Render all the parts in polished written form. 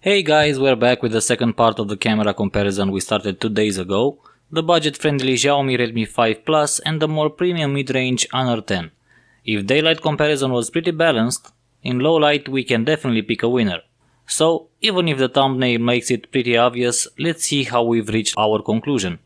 Hey guys, we're back with the second part of the camera comparison we started 2 days ago, the budget-friendly Xiaomi Redmi 5 Plus and the more premium mid-range Honor 10. If daylight comparison was pretty balanced, in low light we can definitely pick a winner. So, even if the thumbnail makes it pretty obvious, let's see how we've reached our conclusion.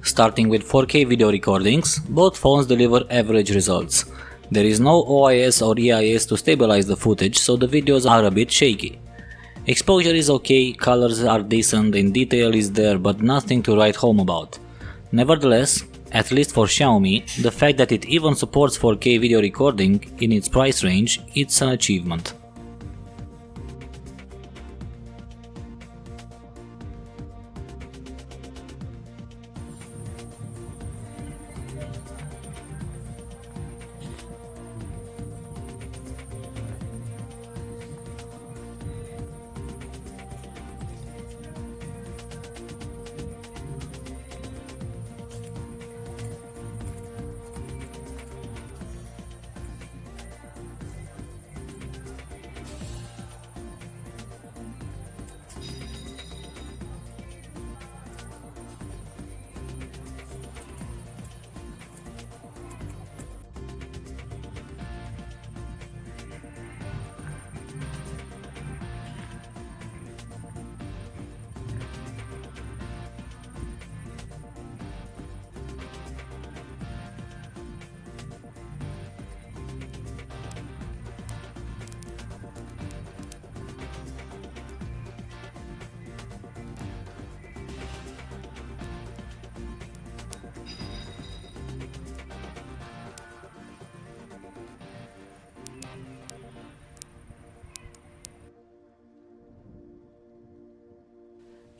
Starting with 4K video recordings, both phones deliver average results. There is no OIS or EIS to stabilize the footage, so the videos are a bit shaky. Exposure is okay, colors are decent and detail is there, but nothing to write home about. Nevertheless, at least for Xiaomi, the fact that it even supports 4K video recording in its price range, it's an achievement.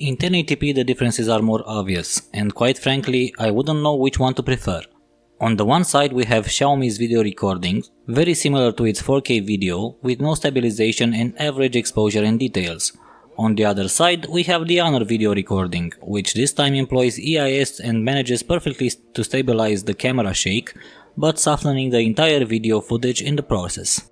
In 1080p the differences are more obvious, and quite frankly I wouldn't know which one to prefer. On the one side we have Xiaomi's video recording, very similar to its 4K video, with no stabilization and average exposure and details. On the other side we have the Honor video recording, which this time employs EIS and manages perfectly to stabilize the camera shake, but softening the entire video footage in the process.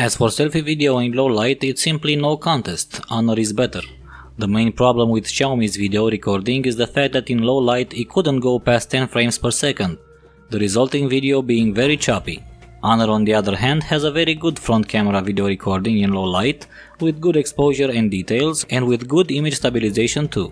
As for selfie video in low light, it's simply no contest, Honor is better. The main problem with Xiaomi's video recording is the fact that in low light it couldn't go past 10 frames per second, the resulting video being very choppy. Honor on the other hand has a very good front camera video recording in low light, with good exposure and details and with good image stabilization too.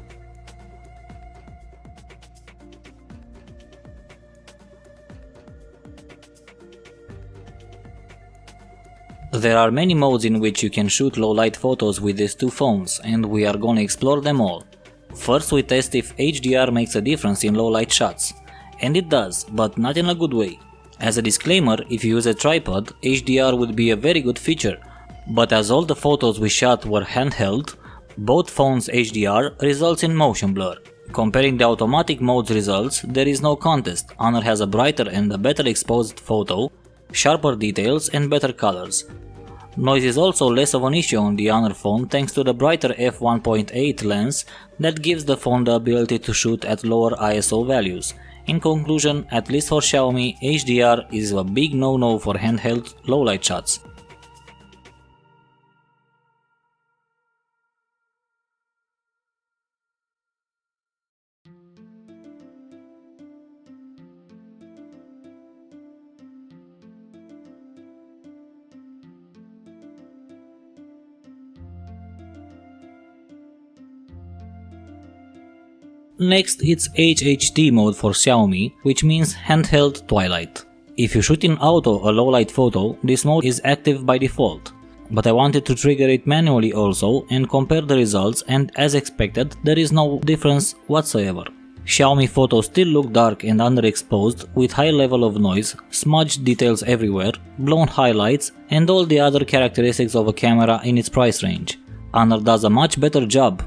There are many modes in which you can shoot low light photos with these two phones, and we are gonna explore them all. First we test if HDR makes a difference in low light shots. And it does, but not in a good way. As a disclaimer, if you use a tripod, HDR would be a very good feature, but as all the photos we shot were handheld, both phones' HDR results in motion blur. Comparing the automatic mode's results, there is no contest. Honor has a brighter and a better exposed photo, sharper details and better colors. Noise is also less of an issue on the Honor phone thanks to the brighter f1.8 lens that gives the phone the ability to shoot at lower ISO values. In conclusion, at least for Xiaomi, HDR is a big no-no for handheld low-light shots. Next, it's HHD mode for Xiaomi, which means handheld twilight. If you shoot in auto a low-light photo, this mode is active by default. But I wanted to trigger it manually also and compare the results, and as expected, there is no difference whatsoever. Xiaomi photos still look dark and underexposed with high level of noise, smudged details everywhere, blown highlights and all the other characteristics of a camera in its price range. Honor does a much better job.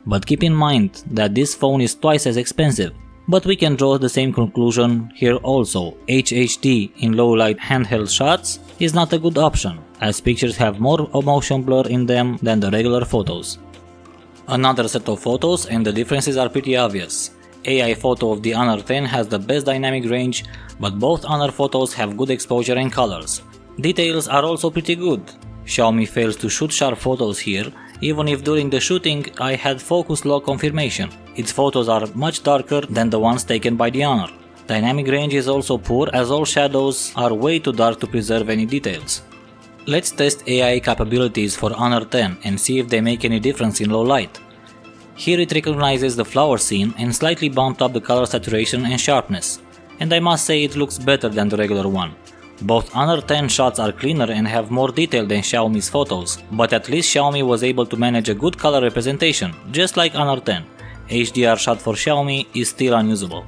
But keep in mind that this phone is twice as expensive. But we can draw the same conclusion here also. HHD in low light handheld shots is not a good option, as pictures have more motion blur in them than the regular photos. Another set of photos, and the differences are pretty obvious. AI photo of the Honor 10 has the best dynamic range, but both Honor photos have good exposure and colors. Details are also pretty good. Xiaomi fails to shoot sharp photos here, even if during the shooting I had focus lock confirmation. Its photos are much darker than the ones taken by the Honor. Dynamic range is also poor, as all shadows are way too dark to preserve any details. Let's test AI capabilities for Honor 10 and see if they make any difference in low light. Here it recognizes the flower scene and slightly bumped up the color saturation and sharpness, and I must say it looks better than the regular one. Both Honor 10 shots are cleaner and have more detail than Xiaomi's photos, but at least Xiaomi was able to manage a good color representation, just like Honor 10. HDR shot for Xiaomi is still unusable.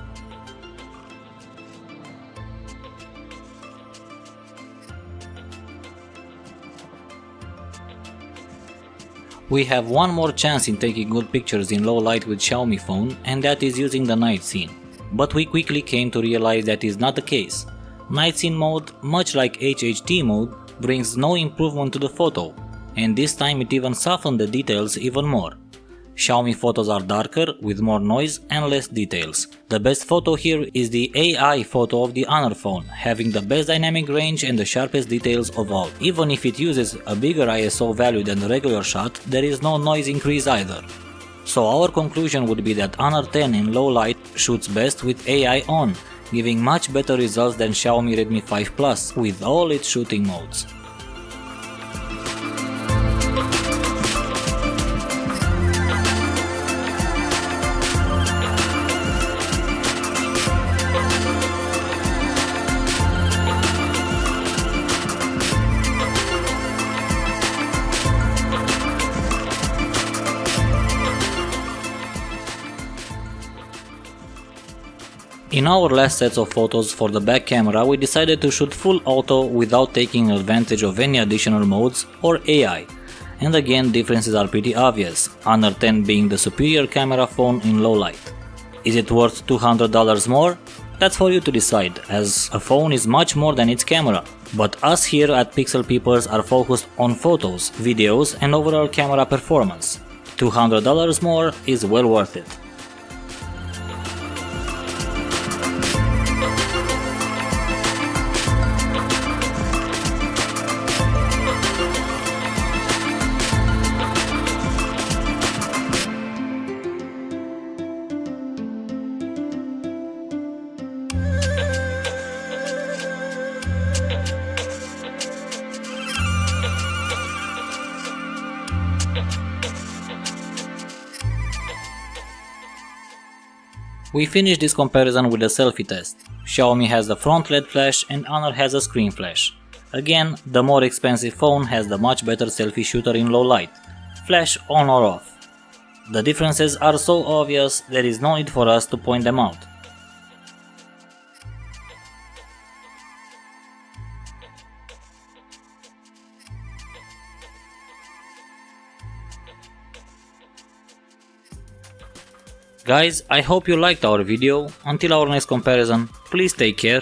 We have one more chance in taking good pictures in low light with Xiaomi phone, and that is using the night scene. But we quickly came to realize that is not the case. Night scene mode, much like HHD mode, brings no improvement to the photo, and this time it even softened the details even more. Xiaomi photos are darker, with more noise and less details. The best photo here is the AI photo of the Honor phone, having the best dynamic range and the sharpest details of all. Even if it uses a bigger ISO value than the regular shot, there is no noise increase either. So our conclusion would be that Honor 10 in low light shoots best with AI on, giving much better results than Xiaomi Redmi 5 Plus with all its shooting modes. In our last sets of photos for the back camera, we decided to shoot full auto without taking advantage of any additional modes or AI. And again, differences are pretty obvious, Honor 10 being the superior camera phone in low light. Is it worth $200 more? That's for you to decide, as a phone is much more than its camera. But us here at Pixel Peepers are focused on photos, videos and overall camera performance. $200 more is well worth it. We finished this comparison with a selfie test. Xiaomi has the front LED flash and Honor has a screen flash. Again, the more expensive phone has the much better selfie shooter in low light. Flash on or off. The differences are so obvious there is no need for us to point them out. Guys, I hope you liked our video. Until our next comparison, please take care